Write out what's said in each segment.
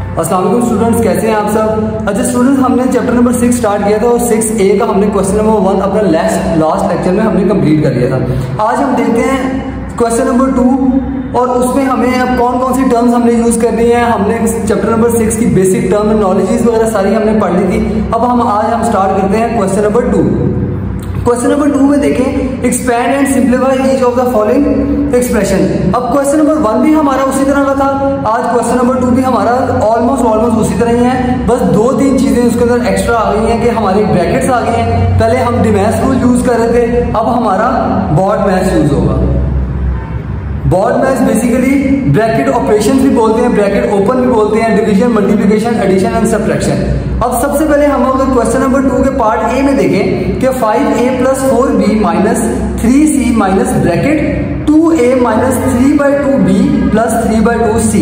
अस्सलाम वालेकुम स्टूडेंट्स, कैसे हैं आप सब। अच्छा स्टूडेंट्स, हमने चैप्टर नंबर 6 स्टार्ट किया था और 6A का हमने क्वेश्चन नंबर 1 अपना लास्ट लेक्चर में हमने कंप्लीट कर लिया था। आज हम देखते हैं क्वेश्चन नंबर 2 और उसमें हमें अब कौन कौन सी टर्म्स हमने यूज करनी है। हमने चैप्टर नंबर 6 की बेसिक टर्मिनोलॉजीज वगैरह सारी हमने पढ़ ली थी। अब आज हम स्टार्ट करते हैं क्वेश्चन नंबर 2। क्वेश्चन नंबर 2 में देखें, expand and simplify each of the following expression. अब क्वेश्चन नंबर 1 भी हमारा उसी तरह का था, आज क्वेश्चन नंबर 2 भी हमारा ऑलमोस्ट उसी तरह ही है। बस 2-3 चीजें उसके अंदर एक्स्ट्रा आ गई हैं कि हमारी ब्रैकेट्स आ गई हैं। पहले हम डिमैस रूल यूज कर रहे थे, अब हमारा बॉड मैच यूज होगा। BODMAS basically bracket operations भी बोलते हैं, ब्रैकेट ओपन भी बोलते हैं, division, multiplication, addition and subtraction. अब सबसे पहले हम अगर क्वेश्चन नंबर 2 के पार्ट ए में देखें कि 5a + 4b - 3c minus bracket 2a - 3/2b + 3/2c।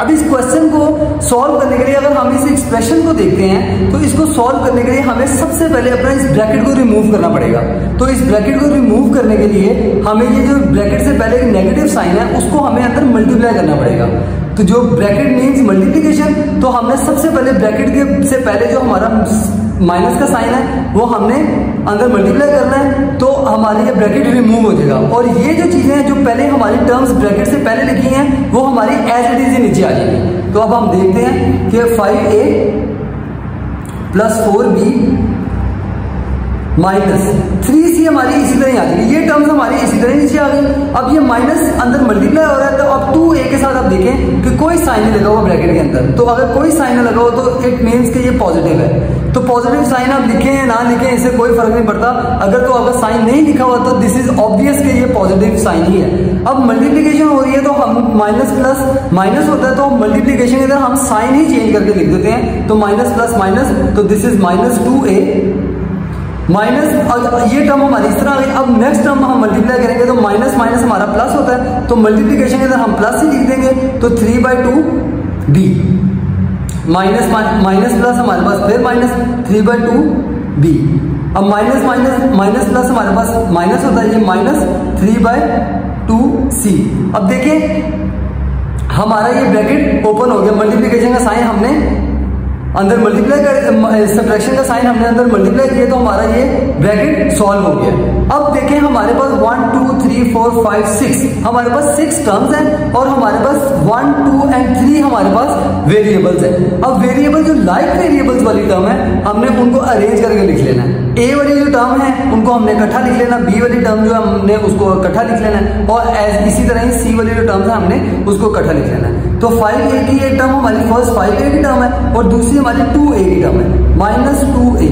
अब इस क्वेश्चन को सॉल्व करने के लिए अगर हम इस एक्सप्रेशन को देखते हैं तो इसको सॉल्व करने के लिए हमें सबसे पहले अपना इस ब्रैकेट को रिमूव करना पड़ेगा। तो इस ब्रैकेट को रिमूव करने के लिए हमें ये जो ब्रैकेट से पहले नेगेटिव साइन है उसको हमें अंदर मल्टीप्लाई करना पड़ेगा। तो जो ब्रैकेट मीन्स मल्टीप्लिकेशन, तो हमने सबसे पहले ब्रैकेट के से पहले जो हमारा माइनस का साइन है वो हमने अंदर मल्टीप्लाई करना है, तो हमारी ये ब्रैकेट रिमूव हो जाएगा। और ये जो चीजें हैं जो पहले हमारी टर्म्स ब्रैकेट से पहले लिखी हैं वो हमारी एज इट इज नीचे आ जाएगी। तो अब हम देखते हैं कि 5a + 4b - 3c हमारी इसी तरह आ जाएगी। ये टर्म्स हमारी इसी तरह नीचे आ गई। अब ये माइनस अंदर मल्टीप्लाई हो रहा है, तो अब 2a के साथ आप देखें कि कोई साइन नहीं लगा हुआ ब्रैकेट के अंदर। तो अगर कोई साइन नहीं लगा हो तो इट मीन्स कि ये पॉजिटिव है। तो पॉजिटिव साइन आप लिखें या ना लिखें इससे कोई फर्क नहीं पड़ता। अगर तो अगर साइन नहीं लिखा हुआ तो दिस इज ऑब्वियस कि ये पॉजिटिव साइन ही है। अब मल्टीप्लिकेशन हो रही है तो हम माइनस प्लस माइनस होता है, तो मल्टीप्लिकेशन के अंदर हम साइन ही चेंज करके लिख देते हैं। तो माइनस प्लस माइनस, तो दिस इज -2a माइनस, ये टर्म हमारी इस तरह आ गई। अब नेक्स्ट टर्म हम मल्टीप्लाई करेंगे तो माइनस माइनस हमारा प्लस होता है, तो मल्टीप्लिकेशन के अंदर हम प्लस ही लिख देंगे। तो 3/2b माइनस माइनस प्लस हमारे पास फिर माइनस 3/2b। अब माइनस माइनस माइनस प्लस हमारे पास माइनस होता है, ये -3/2c। अब देखिए हमारा ये ब्रैकेट ओपन हो गया, मल्टीप्लिकेशन का साइन हमने अंदर मल्टीप्लाई कर, सब्ट्रैक्शन का साइन हमने अंदर मल्टीप्लाई किया, तो हमारा ये ब्रैकेट सॉल्व हो गया। अब देखें हमारे पास 1 2 3 4 5 6 हमारे पास 6 टर्म्स हैं और हमारे पास 1 2 और 3 हमारे पास वेरिएबल्स हैं। अब वेरिएबल जो लाइक वेरिएबल्स वाली टर्म है हमने उनको अरेंज करके लिख लेना है। ए वाली जो टर्म है उनको हमने इकट्ठा लिख लेना, बी वाली टर्म जो है हमने उसको इकट्ठा लिख लेना है, और इसी तरह ही सी वाली जो टर्म्स है हमने उसको इकट्ठा लिख लेना है। तो 5a की एक टर्म हमारी फर्स्ट 5a की टर्म है और दूसरी हमारी 2a की टर्म है, -2a।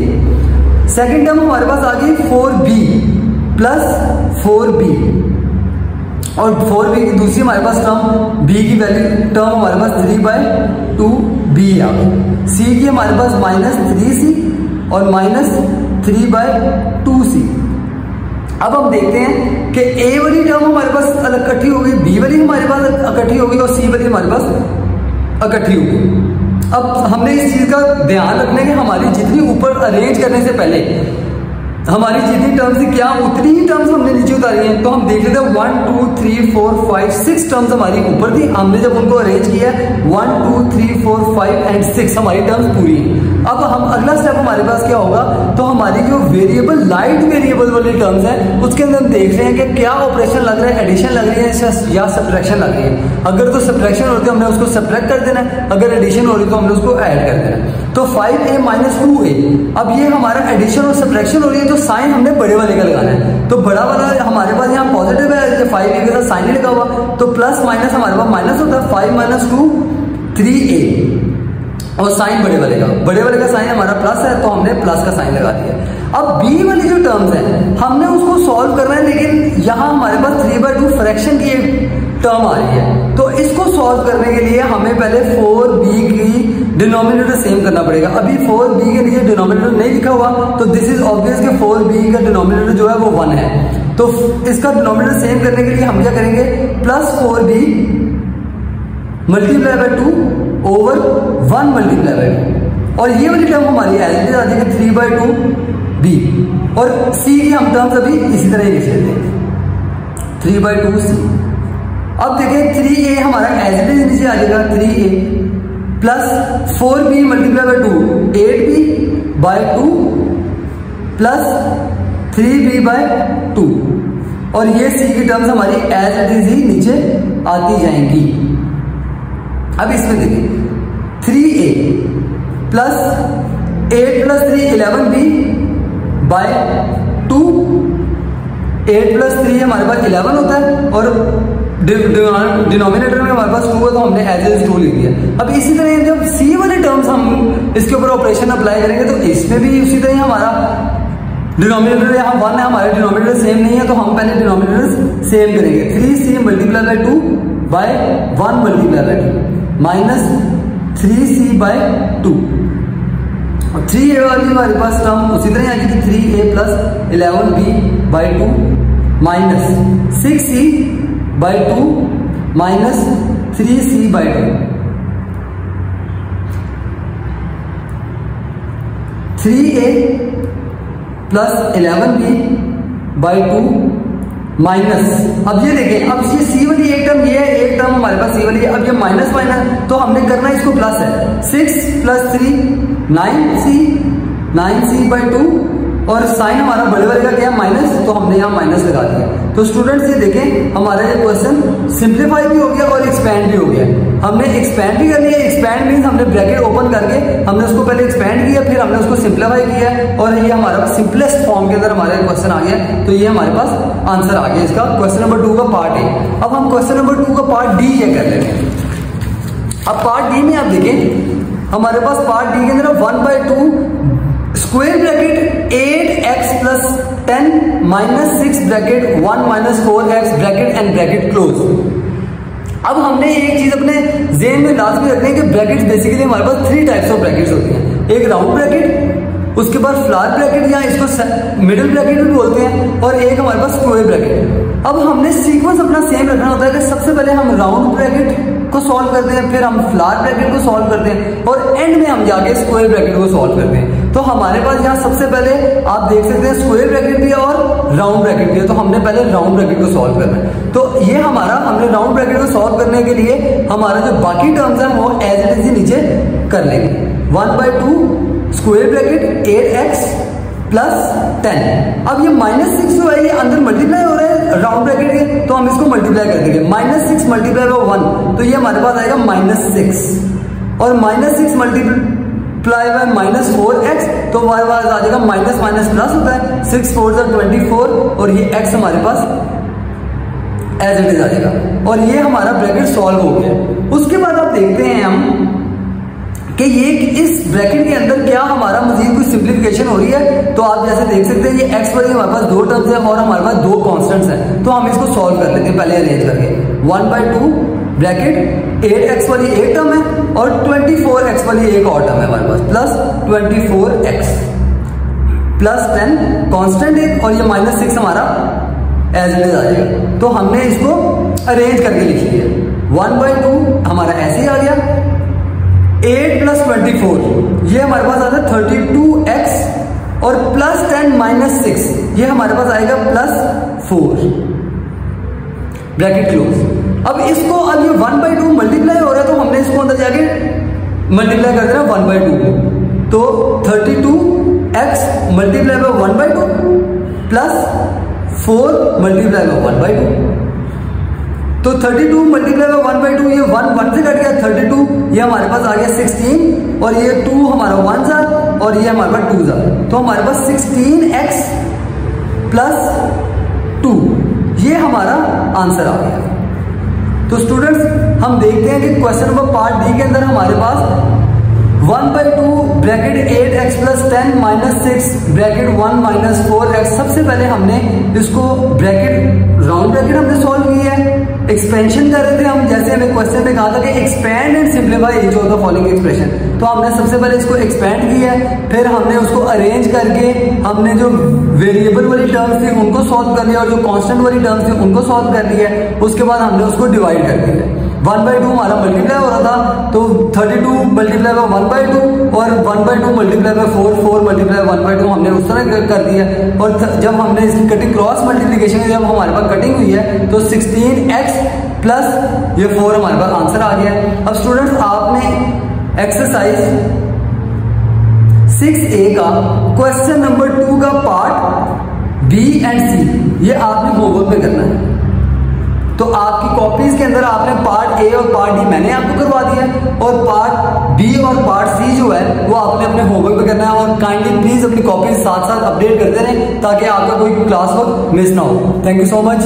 सेकेंड टर्म हमारे पास आ गई 4b + 4b, और 4b की दूसरी हमारे पास टर्म b की वैल्यू टर्म हमारे पास 3/2b आ गई। c की हमारे पास -3c और -3/2c। अब हम देखते हैं कि a वाली टर्म हमारे पास अलग इकट्ठी हो गई, b वाली हमारे पास इकट्ठी हो गई और c वाली हमारे पास इकट्ठी हो गई। अब हमने इस चीज का ध्यान रखना है कि हमारी जितनी ऊपर अरेंज करने से पहले हमारी जितनी टर्म्स थी क्या उतनी ही टर्म्स हमने नीचे उतारी हैं। तो हम देख लेते हैं 1 2 3 4 5 6 टर्म्स हमारी ऊपर थी, हमने जब उनको अरेंज किया 1 2 3 4 5 और 6 हमारी टर्म्स पूरी हैं। अब हम अगला स्टेप हमारे पास क्या होगा, तो हमारी जो वेरिएबल लाइट वेरिएबल वाली टर्म्स है उसके अंदर हम देख रहे हैं कि क्या ऑपरेशन लग रहा है, एडिशन लग रही है या सब्ट्रैक्शन लग रही है। अगर तो सब्ट्रैक्शन होती है हमने उसको सब्ट्रैक्ट कर देना है, अगर एडिशन हो रही है तो हमने उसको ऐड कर देना है। तो 5a - 2a, अब ये हमारा एडिशन और सब्ट्रैक्शन हो रही है तो साइन हमने बड़े वाले का लगाना है। तो बड़ा वाला हमारे पास यहाँ पॉजिटिव है, 5a के साथ साइन नहीं लगा हुआ, तो प्लस माइनस हमारे पास माइनस होता है, 5 - 2 3a, और साइन बड़े वाले का साइन हमारा प्लस है तो हमने प्लस का साइन लगा दिया। अब b वाली जो टर्म्स है हमने उसको सॉल्व करना है, लेकिन यहाँ हमारे पास 3/2 फ्रैक्शन की एक टर्म आ रही है, तो इसको सॉल्व करने के लिए हमें पहले 4b की डिनोमिनेटर सेम करना पड़ेगा। अभी 4b के लिए डिनोमिनेटर नहीं लिखा हुआ, तो दिस इज ऑब्वियस कि 4b का डिनोमिनेटर जो है वो 1 है। तो इसका डिनोमिनेटर सेम करने के लिए हम क्या करेंगे, +4b × 2 ओवर 1 × 2, और ये वाली टर्म हमारी एज आ जाएगी 3/2b, और c की हम टर्म्स अभी इसी तरह ही लिख लेते हैं 3/2c। अब देखिए 3a हमारा एज इट इज नीचे आ जाएगा 3a, plus 4b multiply by 2 8b by 2 plus 3b by 2 और ये c की टर्म्स हमारी एज इट इज ही नीचे आती जाएंगी। अब इसमें देखिए 3a plus 8 plus 3 11b by 2 8 plus 3 हमारे पास 11 होता है और डिनोमिनेटर में हमारे पास 2 है तो हमने एज इज 2 लिख दिया। अब इसी तरह जब c वाले टर्म्स हम इसके ऊपर ऑपरेशन अप्लाई करेंगे तो इसमें भी उसी तरह हमारा डिनोमिनेटर यहाँ 1 है, हमारे डिनोमिनेटर सेम नहीं है तो हम पहले डिनोमिनेटर सेम करेंगे। 3c multiply by 2 by 1 multiply by 2 minus 3c by 2 और 3a वाली हमारे पास टर्म उसी तरह आएगी कि 3a plus 11b by 2 minus 6c by 2 minus 3c by 2 3a plus 11b by 2 minus, अब ये देखें, अब ये सी वाली एक टर्म ये है, एक टर्म हमारे पास सी वाली है, अब ये माइनस माइनस तो हमने करना इसको प्लस है। 6 प्लस 3 9c बाय 2 और साइन हमारा बड़े वाले का क्या माइनस तो हमने यहाँ माइनस लगा दिया। तो स्टूडेंट्स ये देखें हमारा ये क्वेश्चन सिंप्लीफाई भी हो गया और एक्सपैंड भी हो गया। हमने एक्सपैंड भी कर लिया, एक्सपैंड मीन्स हमने ब्रैकेट ओपन करके हमने उसको पहले एक्सपैंड किया फिर हमने उसको सिंप्लीफाई किया और ये हमारा सिंपलेस्ट फॉर्म के अंदर हमारा क्वेश्चन आ गया। तो ये हमारे पास आंसर आ गया इसका क्वेश्चन नंबर 2 का पार्ट ए। अब हम क्वेश्चन नंबर 2 का पार्ट डी ये कर लेते हैं। अब पार्ट डी में आप देखें हमारे पास पार्ट डी के अंदर 1/2 square bracket 8x plus 10 minus 6 bracket 1 minus 4x bracket and bracket close. अब हमने एक चीज अपने ज़हन में लास्ट में रखते हैं कि ब्रैकेट्स बेसिकली हमारे पास 3 टाइप्स ऑफ ब्रैकेट्स होती हैं। एक राउंड ब्रैकेट, उसके बाद फ्लावर ब्रैकेट या इसको मिडिल ब्रैकेट भी बोलते हैं और एक हमारे पास स्क्वायर ब्रैकेट। अब हमने सीक्वेंस अपना सेम रखना होता है कि सबसे पहले हम राउंड ब्रैकेट को सॉल्व करते हैं, फिर हम फ्लावर ब्रैकेट को सॉल्व करते हैं और एंड में हम जाके स्क्वायर ब्रैकेट को सॉल्व करते हैं। तो हमारे पास यहाँ सबसे पहले आप देख सकते हैं स्क्वायर ब्रैकेट भी है और राउंड ब्रैकेट भी है, तो हमने पहले राउंड ब्रैकेट को सॉल्व करना है। तो ये हमारा हमने राउंड ब्रैकेट को सॉल्व करने के लिए हमारा जो बाकी टर्म्स है वो एज इट इज नीचे कर लेंगे। 1/2 स्क्वायर ब्रैकेट 8x प्लस 10। अब ये -6 जो है ये अंदर मल्टीप्लाई हो रहा है राउंड ब्रैकेट के, तो हम इसको मल्टीप्लाई कर देंगे। -6 मल्टीप्लाई बाय 1 तो ये हमारे पास आएगा -6 और -6 मल्टीप्लाई बाय -4x तो हमारे पास आ जाएगा माइनस माइनस प्लस होता है 6 4 24 और ये x हमारे पास एज इट इज आ जाएगा और ये हमारा ब्रैकेट सॉल्व हो गया। उसके बाद आप देखते हैं हम कि ये इस ब्रैकेट के अंदर क्या हमारा मजीद कोई सिंप्लीफिकेशन हो रही है। तो आप जैसे देख सकते हैं ये x वाली हमारे पास 2 टर्म्स है और हमारे पास 2 कांस्टेंट्स हैं, तो हम इसको सॉल्व कर लेते हैं पहले अरेंज करके। 1/2 ब्रैकेट 8x वाली एक टर्म है और 24x वाली एक और टर्म है हमारे पास प्लस 24x प्लस 10 कांस्टेंट एक और ये -6 हमारा एज इट इज आ जाएगा। तो हमने इसको अरेंज करके लिख लिया। 1/2 हमारा ऐसे ही आ गया, 8 प्लस 24 ये हमारे पास आता है 32x और प्लस 10 माइनस 6 ये हमारे पास आएगा प्लस 4 ब्रैकेट क्लोज। अब इसको अब ये 1/2 मल्टीप्लाई हो रहा है तो हमने इसको अंदर जाके मल्टीप्लाई कर देना 1/2 तो 32x multiply by 1/2 plus 4 multiply by 1/2 तो 32 मल्टीप्लाई बाय 1/2 ये 1 से कट गया 32 ये हमारे पास आ गया 16 और ये 2 हमारा 1 सा और ये हमारे पास 2 सा तो हमारे पास 16x प्लस 2 ये हमारा आंसर आ गया। तो स्टूडेंट्स हम देखते हैं कि क्वेश्चन नंबर पार्ट डी के अंदर हमारे पास 1/2 bracket 8x plus 10 minus 6 bracket 1 minus 4x। सबसे पहले हमने इसको ब्रैकेट राउंड ब्रैकेट हमने सॉल्व किया है, एक्सपेंशन कर रहे थे हम, जैसे हमें क्वेश्चन में कहा था कि expand and simplify each of the following expression. तो हमने सबसे पहले इसको एक्सपैंड किया, फिर हमने उसको अरेंज करके हमने जो वेरिएबल वाली टर्म्स थी उनको सॉल्व कर लिया और जो कांस्टेंट वाली टर्म्स थी उनको सॉल्व कर लिया। उसके बाद हमने उसको डिवाइड कर दिया। 1/2 हमारा मल्टीप्लाई हो रहा था तो 32 मल्टीप्लाई बाय 1/2 और 1/2 मल्टीप्लाई बाय 4 मल्टीप्लाई 1/2 हमने उस तरह कर दिया। और जब हमने इसकी कटिंग क्रॉस मल्टीप्लिकेशन जब हमारे पास कटिंग हुई है तो 16x प्लस ये 4 हमारे पास आंसर आ गया। अब स्टूडेंट्स आपने एक्सरसाइज 6A का क्वेश्चन नंबर 2 का पार्ट बी एंड सी ये आपने होमवर्क में करना है। तो आपकी कॉपीज के अंदर आपने पार्ट ए और पार्ट डी मैंने आपको करवा दिया है और पार्ट बी और पार्ट सी जो है वो आपने अपने होमवर्क में करना है। और काइंडली प्लीज अपनी कॉपीज साथ साथ अपडेट करते रहें ताकि आपका कोई क्लास वर्क मिस ना हो। Thank you so much.